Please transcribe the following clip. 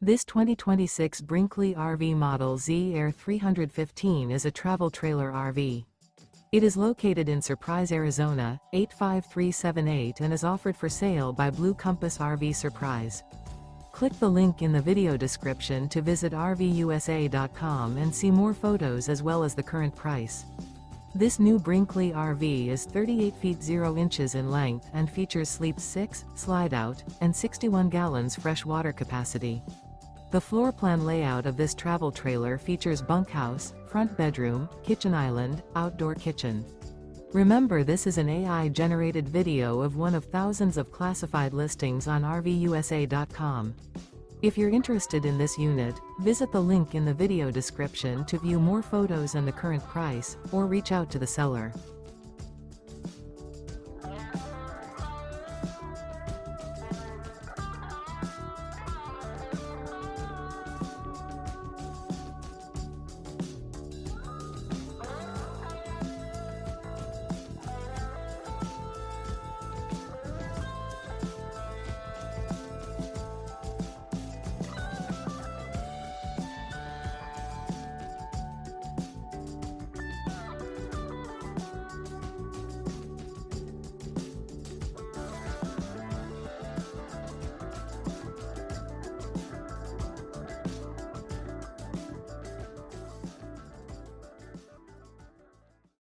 This 2026 Brinkley RV Model Z Air 315 is a travel trailer RV. It is located in Surprise, Arizona, 85378 and is offered for sale by Blue Compass RV Surprise. Click the link in the video description to visit RVUSA.com and see more photos as well as the current price. This new Brinkley RV is 38 feet 0 inches in length and features sleep 6, slide-out, and 61 gallons fresh water capacity. The floor plan layout of this travel trailer features bunkhouse, front bedroom, kitchen island, outdoor kitchen. Remember, this is an AI-generated video of one of thousands of classified listings on RVUSA.com. If you're interested in this unit, visit the link in the video description to view more photos and the current price, or reach out to the seller.